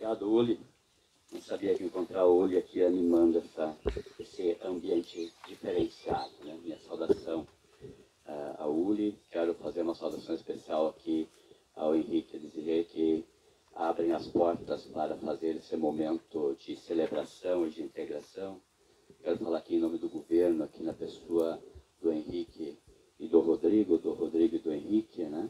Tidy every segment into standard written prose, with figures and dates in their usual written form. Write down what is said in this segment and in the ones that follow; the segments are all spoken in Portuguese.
Obrigado, Uli. Não sabia que encontrar o Uli aqui animando esse ambiente diferenciado, né? Minha saudação ao Uli. Quero fazer uma saudação especial aqui ao Henrique e Desirê, que abrem as portas para fazer esse momento de celebração e de integração. Quero falar aqui em nome do governo, aqui na pessoa do Henrique e do Rodrigo e do Henrique, né?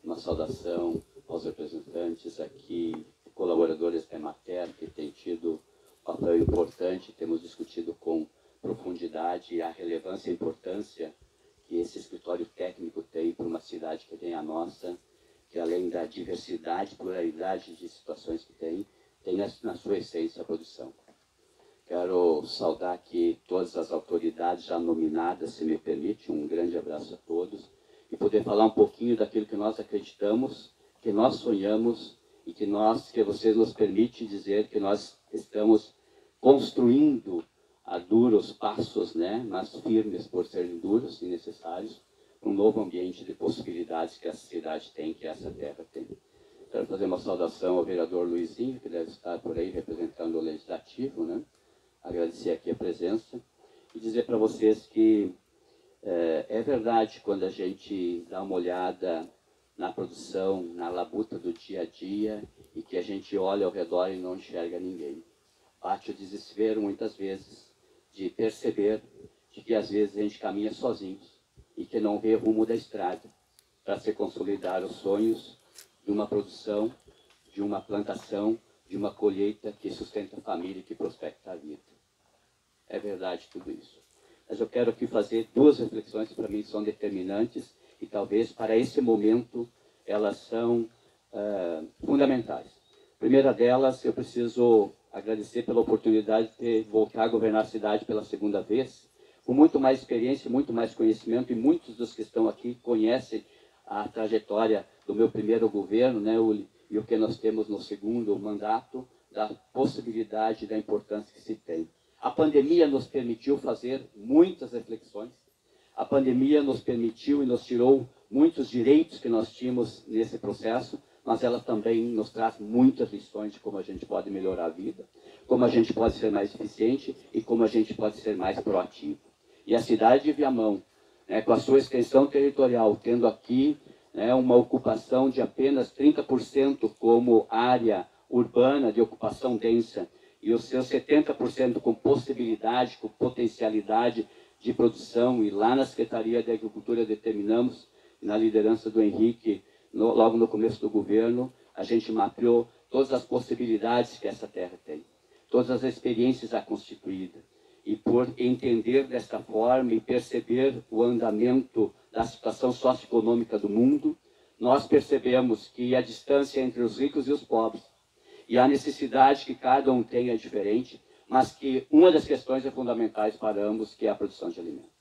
Uma saudação aos representantes aqui, colaboradores da Emater, que têm tido um papel importante. Temos discutido com profundidade a relevância e a importância que esse escritório técnico tem para uma cidade que tem a nossa, que além da diversidade, pluralidade de situações que tem na sua essência a produção. Quero saudar aqui todas as autoridades já nominadas, se me permite, um grande abraço a todos, e poder falar um pouquinho daquilo que nós acreditamos, que nós sonhamos e que vocês nos permitem dizer que nós estamos construindo a duros passos, né, mas firmes por serem duros e necessários, um novo ambiente de possibilidades que essa cidade tem, que essa terra tem. Quero fazer uma saudação ao vereador Luizinho, que deve estar por aí representando o Legislativo, né? Agradecer aqui a presença e dizer para vocês que é verdade, quando a gente dá uma olhada na produção, na labuta do dia a dia, e que a gente olha ao redor e não enxerga ninguém. Bate o desespero muitas vezes de perceber de que às vezes a gente caminha sozinhos e que não vê rumo da estrada para se consolidar os sonhos de uma produção, de uma plantação, de uma colheita que sustenta a família e que prospecta a vida. É verdade tudo isso. Mas eu quero aqui fazer duas reflexões que para mim são determinantes e talvez para esse momento elas são fundamentais. A primeira delas, eu preciso agradecer pela oportunidade de voltar a governar a cidade pela segunda vez, com muito mais experiência, muito mais conhecimento, e muitos dos que estão aqui conhecem a trajetória do meu primeiro governo, né, e o que nós temos no segundo mandato, da possibilidade, da importância que se tem. A pandemia nos permitiu fazer muitas reflexões. A pandemia nos permitiu e nos tirou muitos direitos que nós tínhamos nesse processo, mas ela também nos traz muitas lições de como a gente pode melhorar a vida, como a gente pode ser mais eficiente e como a gente pode ser mais proativo. E a cidade de Viamão, né, com a sua extensão territorial, tendo aqui, né, uma ocupação de apenas 30% como área urbana de ocupação densa, e os seus 70% com possibilidade, com potencialidade de produção, e lá na Secretaria de Agricultura determinamos, na liderança do Henrique, logo no começo do governo, a gente mapeou todas as possibilidades que essa terra tem, todas as experiências a constituída, e por entender desta forma e perceber o andamento da situação socioeconômica do mundo, nós percebemos que a distância entre os ricos e os pobres, e a necessidade que cada um tem é diferente, mas que uma das questões é fundamentais para ambos, que é a produção de alimento.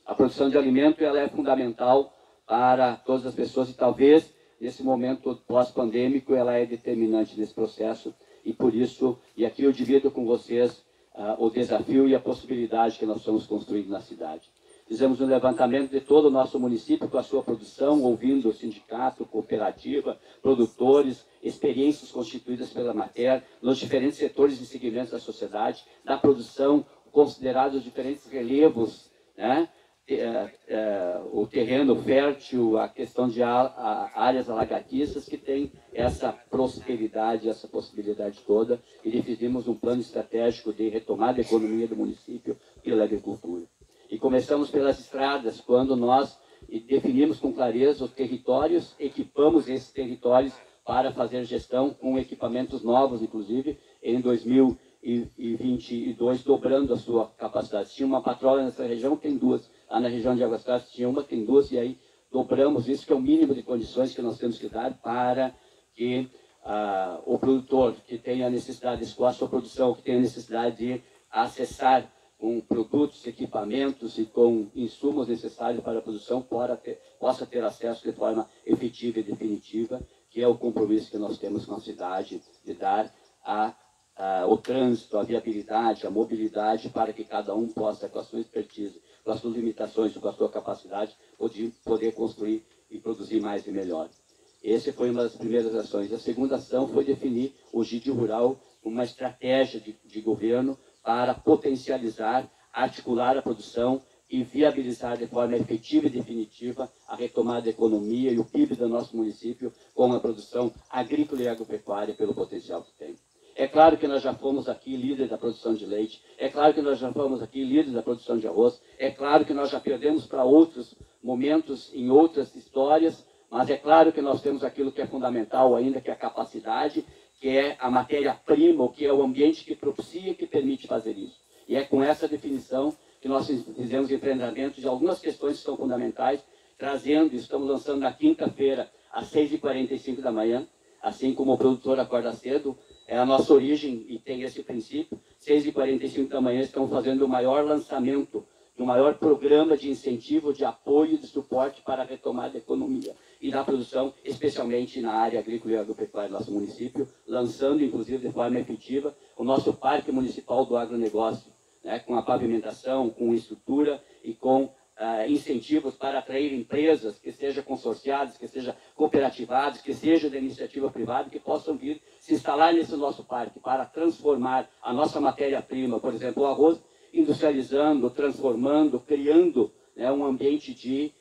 A produção de alimento ela é fundamental para todas as pessoas e talvez nesse momento pós-pandêmico ela é determinante nesse processo, e por isso, e aqui eu divido com vocês o desafio e a possibilidade que nós estamos construindo na cidade. Fizemos um levantamento de todo o nosso município com a sua produção, ouvindo o sindicato, cooperativa, produtores, experiências constituídas pela Emater, nos diferentes setores e segmentos da sociedade, da produção, considerados os diferentes relevos, né? O terreno fértil, a questão de áreas alagadiças que tem essa prosperidade, essa possibilidade toda, e definimos um plano estratégico de retomada da economia do município pela agricultura. E começamos pelas estradas, quando nós definimos com clareza os territórios, equipamos esses territórios para fazer gestão com equipamentos novos, inclusive, em 2022, dobrando a sua capacidade. Tinha uma patrola nessa região, tem duas. Lá na região de Águas Claras tinha uma, tem duas, e aí dobramos isso, que é o mínimo de condições que nós temos que dar para que o produtor que tenha necessidade de escoar a sua produção, que tenha necessidade de acessar com produtos, equipamentos e com insumos necessários para a produção, possa ter acesso de forma efetiva e definitiva, que é o compromisso que nós temos com a cidade, de dar o trânsito, a viabilidade, a mobilidade, para que cada um possa, com a sua expertise, com as suas limitações, com a sua capacidade, poder construir e produzir mais e melhor. Essa foi uma das primeiras ações. A segunda ação foi definir o GID Rural, uma estratégia de governo para potencializar, articular a produção e viabilizar de forma efetiva e definitiva a retomada da economia e o PIB do nosso município com a produção agrícola e agropecuária pelo potencial que tem. É claro que nós já fomos aqui líderes da produção de leite, é claro que nós já fomos aqui líderes da produção de arroz, é claro que nós já perdemos para outros momentos em outras histórias, mas é claro que nós temos aquilo que é fundamental ainda, que é a capacidade, que é a matéria-prima, que é o ambiente que propicia e que permite fazer isso. E é com essa definição que nós fizemos enfrentamento de algumas questões que são fundamentais, trazendo, estamos lançando na quinta-feira, às 6h45 da manhã, assim como o produtor acorda cedo, é a nossa origem e tem esse princípio. 6h45 da manhã estamos fazendo o maior lançamento, o maior programa de incentivo, de apoio e de suporte para a retomada da economia e da produção, especialmente na área agrícola e agropecuária do nosso município, lançando, inclusive, de forma efetiva, o nosso Parque Municipal do Agronegócio, né, com a pavimentação, com estrutura e com incentivos para atrair empresas que sejam consorciadas, que sejam cooperativadas, que sejam da iniciativa privada, que possam vir se instalar nesse nosso parque para transformar a nossa matéria-prima, por exemplo, o arroz, industrializando, transformando, criando, né, um ambiente de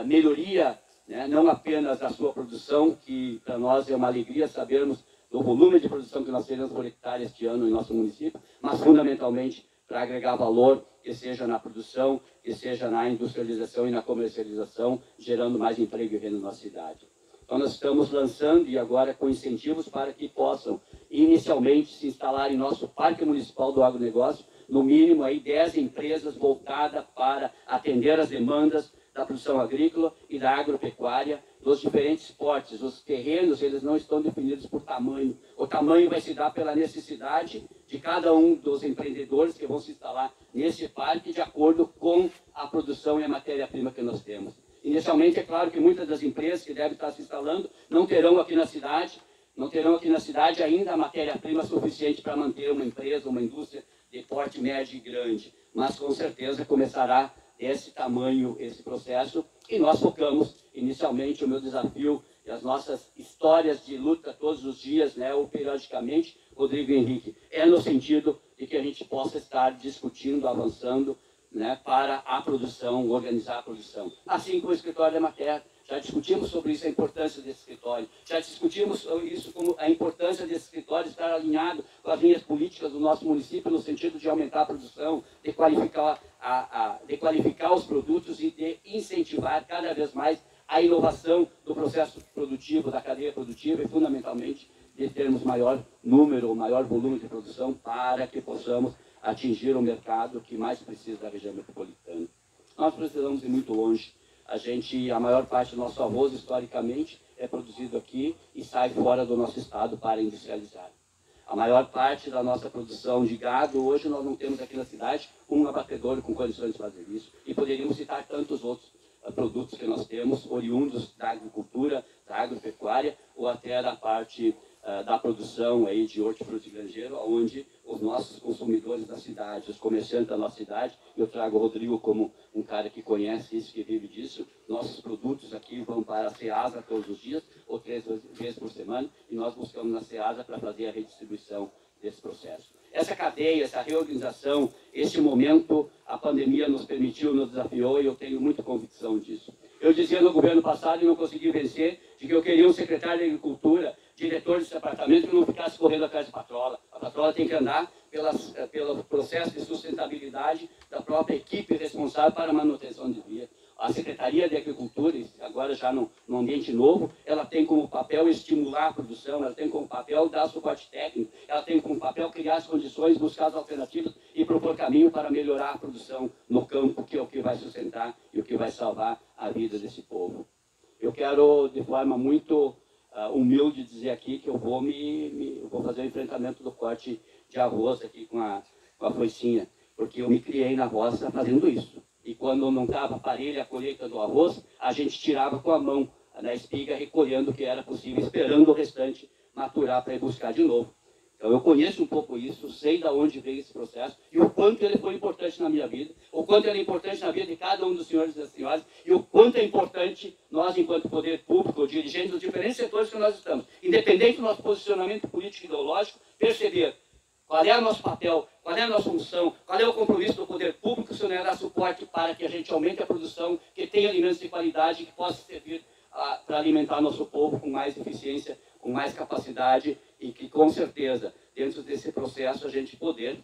melhoria, né, não apenas da sua produção, que para nós é uma alegria sabermos do volume de produção que nós teremos por hectare este ano em nosso município, mas fundamentalmente para agregar valor, que seja na produção, que seja na industrialização e na comercialização, gerando mais emprego e renda na nossa cidade. Então nós estamos lançando e agora com incentivos para que possam inicialmente se instalar em nosso Parque Municipal do Agronegócio, no mínimo aí 10 empresas voltadas para atender as demandas da produção agrícola e da agropecuária, dos diferentes portes. Os terrenos, eles não estão definidos por tamanho. O tamanho vai se dar pela necessidade de cada um dos empreendedores que vão se instalar nesse parque, de acordo com a produção e a matéria-prima que nós temos. Inicialmente, é claro que muitas das empresas que devem estar se instalando não terão aqui na cidade ainda a matéria-prima suficiente para manter uma empresa, uma indústria de porte médio e grande, mas com certeza começará esse tamanho, esse processo, e nós focamos inicialmente o meu desafio e as nossas histórias de luta todos os dias, né, ou periodicamente, Rodrigo Henrique, é no sentido de que a gente possa estar discutindo, avançando, né, para a produção, organizar a produção. Assim como o escritório da Emater, já discutimos sobre isso, a importância desse escritório, já discutimos isso, como a importância desse escritório estar alinhado com as linhas políticas do nosso município, no sentido de aumentar a produção, de qualificar os produtos e de incentivar cada vez mais a inovação do processo produtivo, da cadeia produtiva e, fundamentalmente, de termos maior número, maior volume de produção para que possamos atingir o mercado que mais precisa da região metropolitana. Nós precisamos ir muito longe. A maior parte do nosso arroz, historicamente, é produzido aqui e sai fora do nosso estado para industrializar. A maior parte da nossa produção de gado, hoje nós não temos aqui na cidade um abatedouro com condições de fazer isso. E poderíamos citar tantos outros produtos que nós temos, oriundos da agricultura, da agropecuária, ou até da parte da produção aí de hortifruti granjeiro, onde os nossos consumidores da cidade, os comerciantes da nossa cidade, eu trago o Rodrigo como um cara que conhece isso, que vive disso, nossos produtos aqui vão para a Ceasa todos os dias, ou 3 vezes por semana, e nós buscamos na Ceasa para fazer a redistribuição desse processo. Essa cadeia, essa reorganização, esse momento, a pandemia nos permitiu, nos desafiou, e eu tenho muita convicção disso. Eu dizia no governo passado e não consegui vencer, de que eu queria um secretário de Agricultura, diretor desse departamento, que não ficasse correndo atrás de patrola. A patrola tem que andar pelo processo de sustentabilidade da própria equipe responsável para a manutenção de via. A Secretaria de Agricultura, agora já num ambiente novo, ela tem como papel estimular a produção, ela tem como papel dar suporte técnico, ela tem como papel criar as condições, buscar as alternativas e propor caminho para melhorar a produção no campo, que é o que vai sustentar e o que vai salvar a vida desse povo. Eu quero, de forma muito humilde, dizer aqui que eu vou fazer o enfrentamento do corte de arroz aqui com a foicinha, porque eu me criei na roça fazendo isso. E quando não estava parelha a colheita do arroz, a gente tirava com a mão na espiga, recolhendo o que era possível, esperando o restante maturar para ir buscar de novo. Então eu conheço um pouco isso, sei de onde veio esse processo e o quanto ele foi importante na minha vida, o quanto ele é importante na vida de cada um dos senhores e das senhoras e o quanto é importante nós, enquanto poder público, dirigentes dos diferentes setores que nós estamos, independente do nosso posicionamento político e ideológico, perceber qual é o nosso papel, qual é a nossa função, qual é o compromisso do poder público, se não dar suporte para que a gente aumente a produção, que tenha alimentos de qualidade, que possa servir para alimentar nosso povo com mais eficiência, com mais capacidade e que, com certeza, dentro desse processo, a gente poder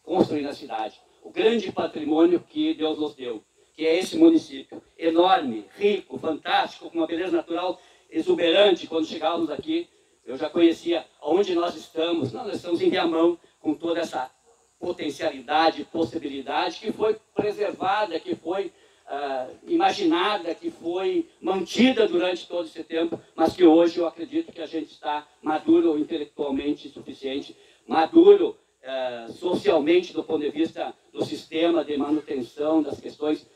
construir na cidade o grande patrimônio que Deus nos deu, que é esse município enorme, rico, fantástico, com uma beleza natural exuberante. Quando chegávamos aqui, eu já conhecia onde nós estamos. Nós estamos em Viamão, com toda essa potencialidade, possibilidade que foi preservada, que foi imaginada, que foi mantida durante todo esse tempo, mas que hoje eu acredito que a gente está maduro intelectualmente suficiente, maduro socialmente do ponto de vista do sistema de manutenção das questões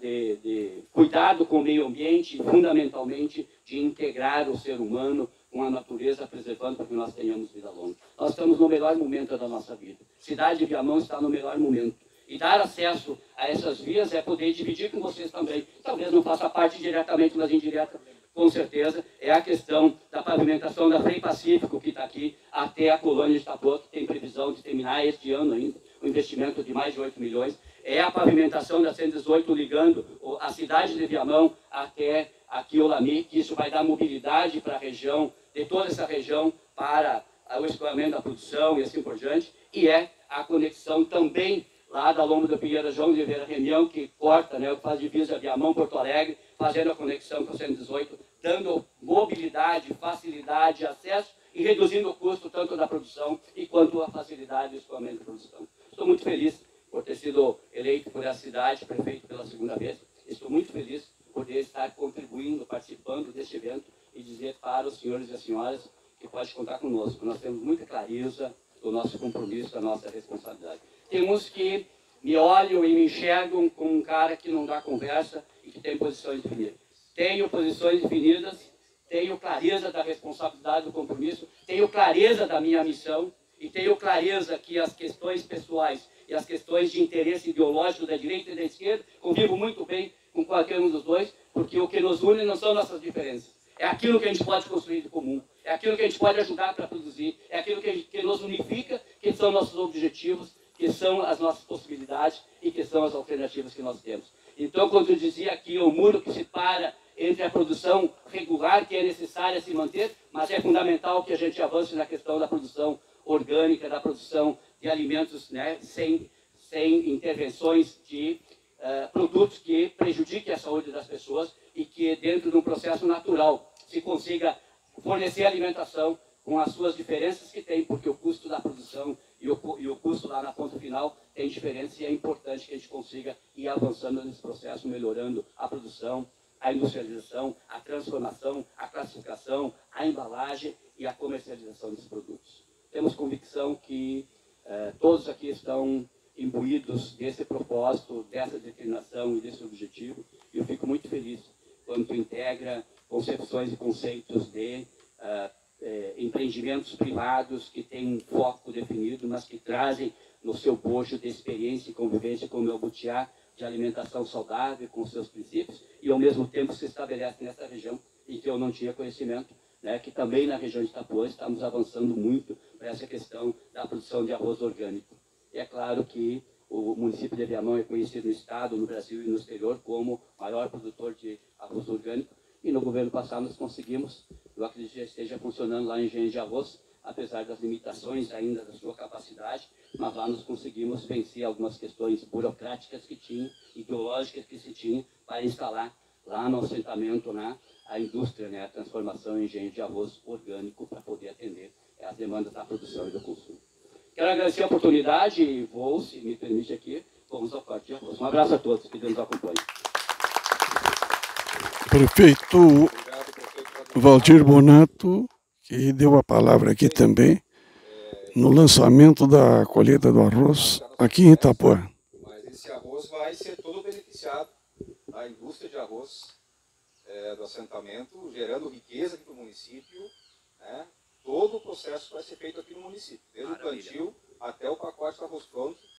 de cuidado com o meio ambiente, fundamentalmente de integrar o ser humano com a natureza, preservando para que nós tenhamos vida longa. Nós estamos no melhor momento da nossa vida. Cidade de Viamão está no melhor momento. E dar acesso a essas vias é poder dividir com vocês também. Talvez não faça parte diretamente, mas indireta, com certeza, é a questão da pavimentação da Frei Pacífico, que está aqui, até a colônia de Itapuã, que tem previsão de terminar este ano ainda, um investimento de mais de 8 milhões. É a pavimentação da 118 ligando a cidade de Viamão até aqui Olami, que isso vai dar mobilidade para a região, de toda essa região, para o escoamento da produção e assim por diante. E é a conexão também lá da Lomba do Pinheiro, João de Oliveira Remião, que corta, né, faz divisa Viamão, Porto Alegre, fazendo a conexão com o 118, dando mobilidade, facilidade, acesso e reduzindo o custo tanto da produção e quanto a facilidade do escoamento da produção. Estou muito feliz por ter sido eleito por essa cidade, prefeito pela segunda vez. Estou muito feliz por poder estar contribuindo, participando deste evento e dizer para os senhores e as senhoras que pode contar conosco. Nós temos muita clareza do nosso compromisso, da nossa responsabilidade. Temos que me olham e me enxergam como um cara que não dá conversa e que tem posições definidas. Tenho posições definidas, tenho clareza da responsabilidade do compromisso, tenho clareza da minha missão e tenho clareza que as questões pessoais e as questões de interesse ideológico da direita e da esquerda convivo muito bem com qualquer um dos dois, porque o que nos une não são nossas diferenças. É aquilo que a gente pode construir de comum, é aquilo que a gente pode ajudar para produzir, é aquilo que nos unifica, que são nossos objetivos, que são as nossas possibilidades e que são as alternativas que nós temos. Então, quando eu dizia aqui, o muro que separa entre a produção regular, que é necessária se manter, mas é fundamental que a gente avance na questão da produção orgânica, da produção de alimentos, né, sem intervenções de produtos que prejudiquem a saúde das pessoas e que, dentro de um processo natural, se consiga fornecer alimentação com as suas diferenças que tem, porque o custo da produção e o custo lá na ponta final tem diferença e é importante que a gente consiga ir avançando nesse processo, melhorando a produção, a industrialização, a transformação, a classificação, a embalagem e a comercialização desses produtos. Temos convicção que todos aqui estão imbuídos desse propósito, dessa determinação e desse objetivo, e eu fico muito feliz quando integra concepções e conceitos de empreendimentos privados que têm um foco definido, mas que trazem no seu bojo de experiência e convivência com o meu butiá de alimentação saudável, com seus princípios, e ao mesmo tempo se estabelece nessa região em que eu não tinha conhecimento, né, que também na região de Itapuã estamos avançando muito para essa questão da produção de arroz orgânico. E é claro que o município de Viamão é conhecido no estado, no Brasil e no exterior como o maior produtor de arroz orgânico, e no governo passado nós conseguimos, eu acredito que já esteja funcionando lá em Engenho de Arroz, apesar das limitações ainda da sua capacidade, mas lá nós conseguimos vencer algumas questões burocráticas que tinha, ideológicas que se tinha, para instalar lá no assentamento, né, a indústria, né, a transformação em engenho de arroz orgânico para poder atender as demandas da produção e do consumo. Quero agradecer a oportunidade e vou, se me permite aqui, vamos ao corte de arroz. Um abraço a todos que nos acompanham. Prefeito Valdir Bonato, que deu a palavra aqui também, no lançamento da colheita do arroz aqui em Itapuã. Mas esse arroz vai ser todo beneficiado, a indústria de arroz do assentamento, gerando riqueza aqui para o município, né? todo o processo vai ser feito aqui no município, desde Maravilha. o plantio até o pacote do arroz pronto,